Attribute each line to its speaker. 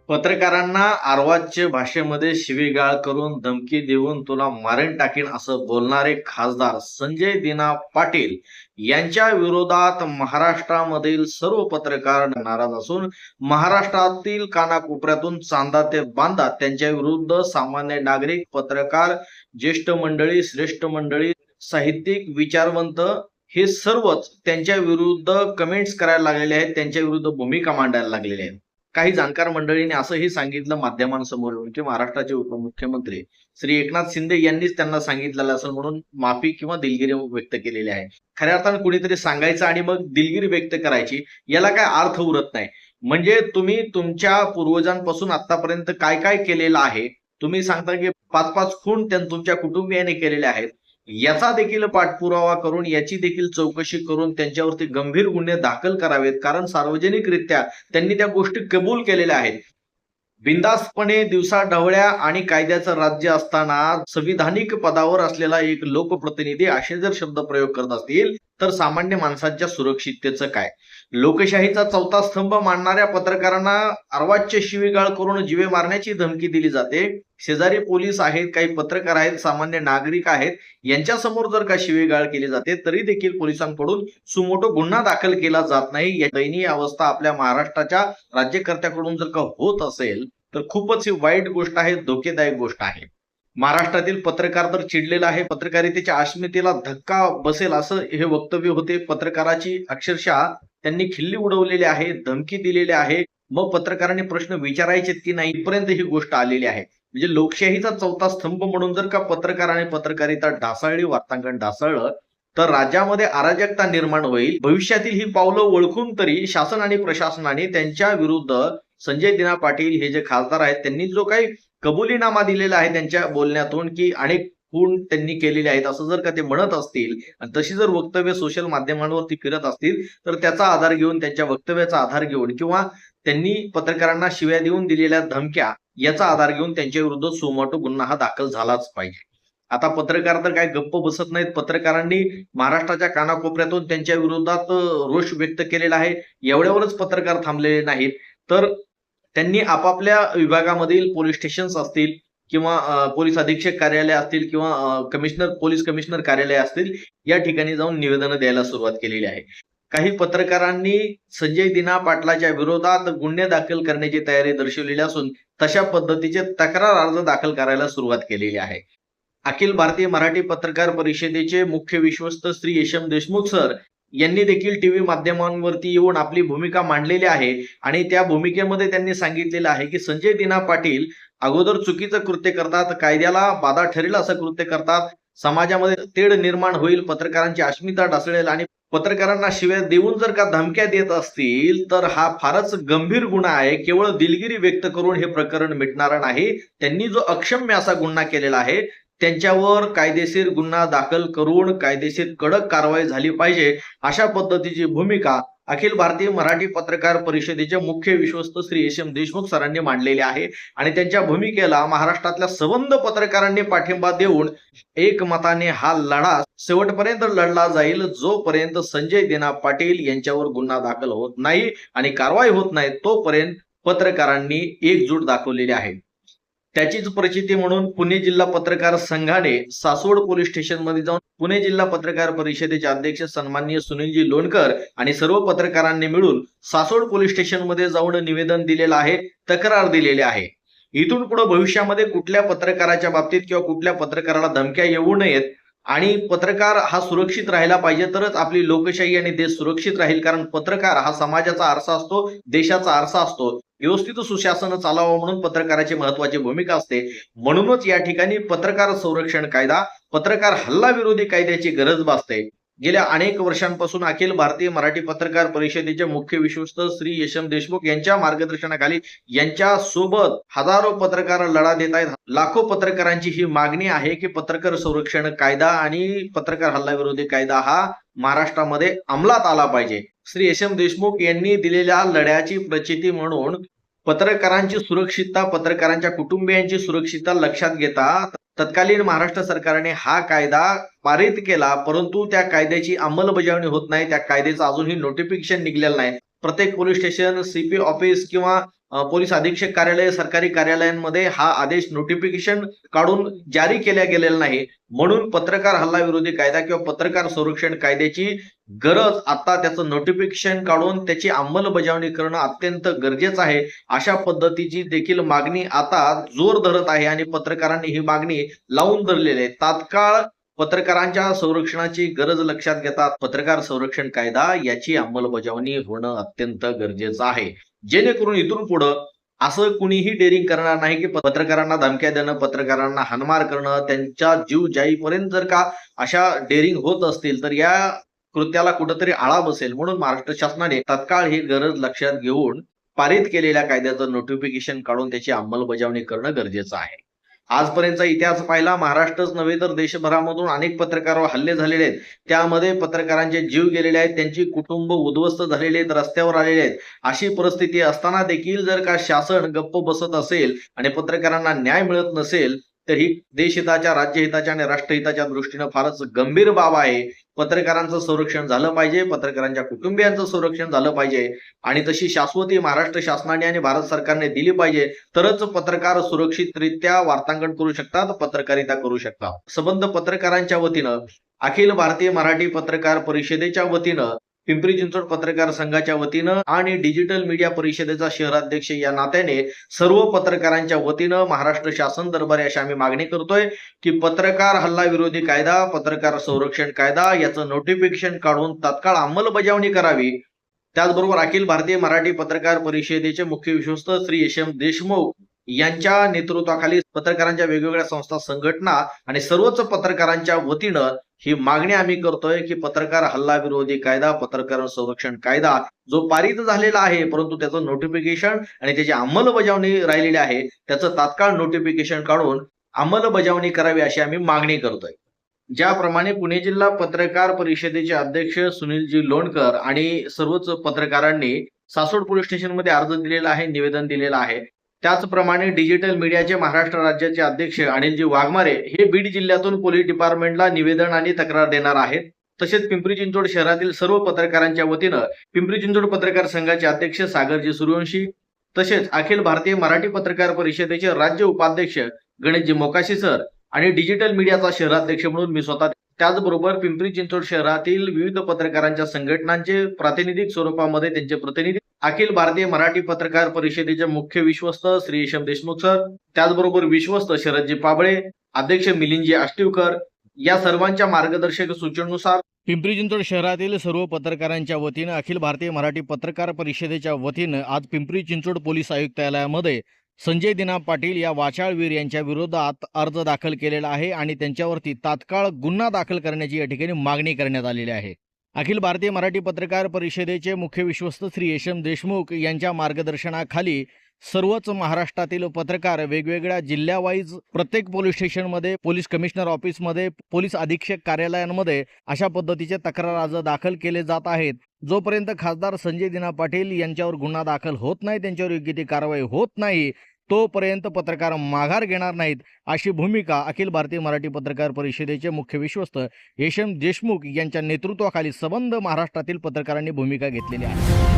Speaker 1: पत्रकारांना आर्वाच्य भाषेमध्ये शिवीगाळ करून धमकी देऊन तुला मारून टाकीन असं बोलणारे खासदार संजय दिना पाटील यांच्या विरोधात महाराष्ट्रामधील सर्व पत्रकार नाराज असून महाराष्ट्रातील कानाकोपऱ्यातून चांदा ते बांधा त्यांच्या विरुद्ध सामान्य नागरिक, पत्रकार, ज्येष्ठ मंडळी, श्रेष्ठ मंडळी, साहित्यिक, विचारवंत हे सर्वच त्यांच्या विरुद्ध कमेंट्स करायला लागलेले आहेत, त्यांच्या विरुद्ध भूमिका मांडायला लागलेले आहेत. काही जाणकार मंडळींनी असंही सांगितलं माध्यमांसमोर येऊन की महाराष्ट्राचे उपमुख्यमंत्री श्री एकनाथ शिंदे यांनीच त्यांना सांगितलेलं असेल म्हणून माफी किंवा दिलगिरी व्यक्त केलेली आहे. खऱ्या अर्थानं कुणीतरी सांगायचं आणि मग दिलगिरी व्यक्त करायची, याला काय अर्थ उरत नाही. म्हणजे तुम्ही तुमच्या पूर्वजांपासून आतापर्यंत काय काय केलेलं आहे, तुम्ही सांगता की 5-5 खून तुमच्या कुटुंबियांनी केलेले आहेत, याचा देखील पाठपुरावा करून याची देखील चौकशी करून त्यांच्यावरती गंभीर गुन्हे दाखल करावेत, कारण सार्वजनिकरित्या त्यांनी त्या गोष्टी कबूल केलेल्या आहेत. बिनधास्तपणे दिवसाढवळ्या आणि कायद्याचं राज्य असताना संविधानिक पदावर असलेला एक लोकप्रतिनिधी असे जर शब्द प्रयोग करत असतील तर सामान्य माणसाच्या सुरक्षिततेचं काय? लोकशाहीचा चौथा स्तंभ मानणाऱ्या पत्रकारांना अर्वाच्य शिवीगाळ करून जीवे मारण्याची धमकी दिली जाते. शेजारी पोलीस आहेत, काही पत्रकार आहेत, सामान्य नागरिक आहेत, यांच्या समोर जर का शिवीगाळ केली जाते तरी देखील पोलिसांकडून सुमोटो गुन्हा दाखल केला जात नाही. या दयनीय अवस्था आपल्या महाराष्ट्राच्या राज्यकर्त्याकडून जर का होत असेल तर खूपच ही वाईट गोष्ट आहे, धोकेदायक गोष्ट आहे. महाराष्ट्रातील पत्रकार तर चिडलेला आहे. पत्रकारितेच्या अस्मितेला धक्का बसेल असं हे वक्तव्य होते. पत्रकाराची अक्षरशः त्यांनी खिल्ली उडवलेली आहे, धमकी दिलेली आहे. मग पत्रकारांनी प्रश्न विचारायचे की नाही, इथपर्यंत ही गोष्ट आलेली आहे. म्हणजे लोकशाहीचा चौथा स्तंभ म्हणून जर का पत्रकार आणि पत्रकारिता ढासळली, वार्तांकन ढासळलं तर राज्यामध्ये अराजकता निर्माण होईल. भविष्यातील ही पावलं ओळखून तरी शासन आणि प्रशासनाने त्यांच्या विरुद्ध संजय दिना पाटील हे जे खासदार आहेत त्यांनी जो काही कबुलीनामा दिलेला आहे त्यांच्या बोलण्यातून की अनेक खून त्यांनी केलेले आहेत असं जर का ते म्हणत असतील आणि तशी जर वक्तव्य सोशल माध्यमांवरती फिरत असतील तर त्याचा आधार घेऊन, त्यांच्या वक्तव्याचा आधार घेऊन किंवा त्यांनी पत्रकारांना शिव्या देऊन दिलेल्या धमक्या याचा आधार घेऊन त्यांच्या विरुद्ध सुमोटो गुन्हा हा दाखल झालाच पाहिजे. आता पत्रकार तर काय गप्प बसत नाहीत. पत्रकारांनी महाराष्ट्राच्या कानाकोपऱ्यातून त्यांच्या विरोधात रोष व्यक्त केलेला आहे. एवढ्यावरच पत्रकार थांबलेले नाहीत तर त्यांनी आपापल्या विभागामधील पोलीस स्टेशन्स असतील किंवा पोलीस अधीक्षक कार्यालय असतील किंवा पोलीस कमिशनर कार्यालय असतील, या ठिकाणी जाऊन निवेदनं द्यायला सुरुवात केलेली आहे. काही पत्रकारांनी संजय दिना पाटलाच्या विरोधात गुन्हे दाखल करण्याची तयारी दर्शवलेली असून तशा पद्धतीचे तक्रार अर्ज दाखल करायला सुरुवात केलेली आहे. अखिल भारतीय मराठी पत्रकार परिषदेचे मुख्य विश्वस्त श्री यशम देशमुख सर यांनी देखील टीव्ही माध्यमांवरती येऊन आपली भूमिका मांडलेली आहे आणि त्या भूमिकेमध्ये त्यांनी सांगितलेलं आहे की संजय दिना पाटील अगोदर चुकीचं कृत्य करतात, कायद्याला बाधा ठरेल असं कृत्य करतात, समाजामध्ये तेढ निर्माण होईल, पत्रकारांची अस्मिता ढासळेल आणि पत्रकारांना शिव्या देऊन जर का धमक्या देत असतील तर हा फारच गंभीर गुन्हा आहे. केवळ दिलगिरी व्यक्त करून हे प्रकरण मिटणार नाही. त्यांनी जो अक्षम्य असा गुन्हा केलेला आहे त्यांच्यावर कायदेशीर गुन्हा दाखल करून कायदेशीर कडक कारवाई झाली पाहिजे, अशा पद्धतीची भूमिका अखिल भारतीय मराठी पत्रकार परिषदेचे मुख्य विश्वस्त श्री यशम देशमुख सरांनी मांडलेले आहे आणि त्यांच्या भूमिकेला महाराष्ट्रातल्या संबंध पत्रकारांनी पाठिंबा देऊन एकमताने हा लढा शेवटपर्यंत लढला जाईल, जोपर्यंत संजय दिना पाटील यांच्यावर गुन्हा दाखल होत नाही आणि कारवाई होत नाही तोपर्यंत पत्रकारांनी एकजूट दाखवलेली आहे. त्याचीच प्रचिती म्हणून पुणे जिल्हा पत्रकार संघाने सासवड पोलीस स्टेशन मध्ये जाऊन पुणे जिल्हा पत्रकार परिषदेचे अध्यक्ष सन्माननीय सुनीलजी लोणकर आणि सर्व पत्रकारांनी मिळून सासवड पोलीस स्टेशन मध्ये जाऊन निवेदन दिलेलं आहे, तक्रार दिलेली आहे. इथून पुढे भविष्यामध्ये कुठल्या पत्रकाराच्या बाबतीत किंवा कुठल्या पत्रकाराला धमक्या येऊ नयेत आणि पत्रकार हा सुरक्षित राहिला पाहिजे तरच आपली लोकशाही आणि देश सुरक्षित राहील. कारण पत्रकार हा समाजाचा आरसा असतो, देशाचा आरसा असतो. व्यवस्थित सुशासन चालावं म्हणून पत्रकाराची महत्वाची भूमिका असते. म्हणूनच या ठिकाणी पत्रकार संरक्षण कायदा, पत्रकार हल्ला विरोधी कायद्याची गरज भासते. गेल्या अनेक वर्षांपासून अखिल भारतीय मराठी पत्रकार परिषदेचे मुख्य विश्वस्त श्री यशम देशमुख यांच्या मार्गदर्शनाखाली यांच्या सोबत हजारो पत्रकार लढा देत आहेत. लाखो पत्रकारांची ही मागणी आहे की पत्रकार संरक्षण कायदा आणि पत्रकार हल्ला विरोधी कायदा हा महाराष्ट्रामध्ये अंमलात आला पाहिजे. श्री यशम देशमुख यांनी दिलेल्या लढ्याची प्रचिती म्हणून पत्रकारांची सुरक्षितता, पत्रकारांच्या कुटुंबियांची सुरक्षितता लक्षात घेता तत्कालीन महाराष्ट्र सरकारने हा कायदा पारित केला, परंतु त्या कायद्याची अंमलबजावणी होत नाही. त्या कायद्याचं अजूनही नोटिफिकेशन निघलेलं नाही. प्रत्येक पोलीस स्टेशन, सीपी ऑफिस किंवा पोलीस अधीक्षक कार्यालय, सरकारी कार्यालयांमध्ये हा आदेश नोटिफिकेशन काढून जारी केला गेलेला नाही. म्हणून पत्रकार हल्ला विरोधी कायदा किंवा पत्रकार संरक्षण कायद्याची गरज आता त्याचं नोटिफिकेशन काढून त्याची अंमलबजावणी करणं अत्यंत गरजेचं आहे. अशा पद्धतीची देखील मागणी आता जोर धरत आहे आणि पत्रकारांनी ही मागणी लावून धरलेली आहे. तात्काळ पत्रकारांच्या संरक्षणाची गरज लक्षात घेता पत्रकार संरक्षण कायदा याची अंमलबजावणी होणं अत्यंत गरजेचं आहे. जेणेकरून इथून पुढं असं कुणीही डेअरिंग करणार नाही की पत्रकारांना धमक्या देणं, पत्रकारांना हाणमार करणं, त्यांचा जीव जाईपर्यंत जर का अशा डेअरिंग होत असतील तर या कृत्याला कुठंतरी आळा बसेल. म्हणून महाराष्ट्र शासनाने तात्काळ ही गरज लक्षात घेऊन पारित केलेल्या कायद्याचं नोटिफिकेशन काढून त्याची अंमलबजावणी करणं गरजेचं आहे. आजपर्यंतचा इतिहास पाहिला, महाराष्ट्रच नव्हे तर देशभरामधून अनेक पत्रकारांवर हल्ले झालेले आहेत. त्यामध्ये पत्रकारांचे जीव गेलेले आहेत, त्यांची कुटुंब उद्ध्वस्त झालेले आहेत, रस्त्यावर आलेले आहेत. अशी परिस्थिती असताना देखील जर का शासन गप्प बसत असेल आणि पत्रकारांना न्याय मिळत नसेल तर ही देशहिताच्या, राज्यहिताच्या आणि राष्ट्रहिताच्या दृष्टीनं फारच गंभीर बाब आहे. पत्रकारांचं संरक्षण झालं पाहिजे, पत्रकारांच्या कुटुंबियांचं संरक्षण झालं पाहिजे आणि तशी शाश्वती महाराष्ट्र शासनाने आणि भारत सरकारने दिली पाहिजे. तरच पत्रकार सुरक्षितरित्या वार्तांकन करू शकतात, पत्रकारिता करू शकतात. संबंध पत्रकारांच्या वतीनं, अखिल भारतीय मराठी पत्रकार परिषदेच्या वतीनं, पिंपरी चिंचवड पत्रकार संघाच्या वतीनं आणि डिजिटल मीडिया परिषदेचा शहराध्यक्ष या नात्याने सर्व पत्रकारांच्या वतीनं महाराष्ट्र शासन दरबारी अशी आम्ही मागणी करतोय की पत्रकार हल्ला विरोधी कायदा, पत्रकार संरक्षण कायदा याचं नोटिफिकेशन काढून तात्काळ अंमलबजावणी करावी. त्याचबरोबर अखिल भारतीय मराठी पत्रकार परिषदेचे मुख्य विश्वस्त श्री यशम देशमुख यांच्या नेतृत्वाखाली पत्रकारांच्या वेगवेगळ्या संस्था, संघटना आणि सर्वच पत्रकारांच्या वतीनं ही मागणी आम्ही करतोय की पत्रकार हल्ला विरोधी कायदा, पत्रकार संरक्षण कायदा जो पारित झालेला आहे परंतु त्याचं नोटिफिकेशन आणि त्याची अंमलबजावणी राहिलेली आहे, त्याचं तात्काळ नोटिफिकेशन काढून अंमलबजावणी करावी अशी आम्ही मागणी करतोय. ज्याप्रमाणे पुणे जिल्हा पत्रकार परिषदेचे अध्यक्ष सुनीलजी लोणकर आणि सर्वच पत्रकारांनी सासवड पोलीस स्टेशनमध्ये अर्ज दिलेला आहे, निवेदन दिलेलं आहे. त्याचप्रमाणे डिजिटल मीडियाचे महाराष्ट्र राज्याचे अध्यक्ष अनिलजी वाघमारे हे बीड जिल्ह्यातून पोलीस डिपार्टमेंटला निवेदन आणि तक्रार देणार आहेत. तसेच पिंपरी चिंचवड शहरातील सर्व पत्रकारांच्या वतीनं पिंपरी चिंचवड पत्रकार संघाचे अध्यक्ष सागरजी सूर्यवंशी, तसेच अखिल भारतीय मराठी पत्रकार परिषदेचे राज्य उपाध्यक्ष गणेशजी मोकाशी सर आणि डिजिटल मीडियाचा शहराध्यक्ष म्हणून मी स्वतः, त्याचबरोबर पिंपरी चिंचवड शहरातील विविध पत्रकारांच्या संघटनांचे प्रातिनिधिक स्वरूपामध्ये त्यांचे प्रतिनिधी, अखिल भारतीय मराठी पत्रकार परिषदेचे मुख्य विश्वस्त श्री यशम देशमुख सर, त्याचबरोबर विश्वस्त शरदजी पाबळे, अध्यक्ष मिलिंदजी आष्टीवकर या सर्वांच्या मार्गदर्शक सूचनेनुसार पिंपरी चिंचवड शहरातील सर्व पत्रकारांच्या वतीनं अखिल भारतीय मराठी पत्रकार परिषदेच्या वतीनं आज पिंपरी चिंचवड पोलीस आयुक्तालयामध्ये संजय दिना पाटील या वाचाळवीर यांच्या विरोधात अर्ज दाखल केलेला आहे आणि त्यांच्यावरती तात्काळ गुन्हा दाखल करण्याची या ठिकाणी मागणी करण्यात आलेली आहे. अखिल भारतीय मराठी पत्रकार परिषदेचे मुख्य विश्वस्त श्री यशम देशमुख यांच्या मार्गदर्शनाखाली सर्वच महाराष्ट्रातील पत्रकार वेगवेगळ्या जिल्ह्यावाईज प्रत्येक पोलीस स्टेशनमध्ये, पोलीस कमिशनर ऑफिसमध्ये, पोलीस अधीक्षक कार्यालयांमध्ये अशा पद्धतीचे तक्रार अर्ज दाखल केले जात आहेत. जोपर्यंत खासदार संजय दिना पाटील यांच्यावर गुन्हा दाखल होत नाही, त्यांच्यावर योग्य ती कारवाई होत नाही, तोपर्यंत पत्रकार माघार घेणार नाहीत अशी भूमिका अखिल भारतीय मराठी पत्रकार परिषदेचे मुख्य विश्वस्त यशम देशमुख यांच्या नेतृत्वाखाली संबंध महाराष्ट्रातील पत्रकारांनी भूमिका घेतलेली आहे.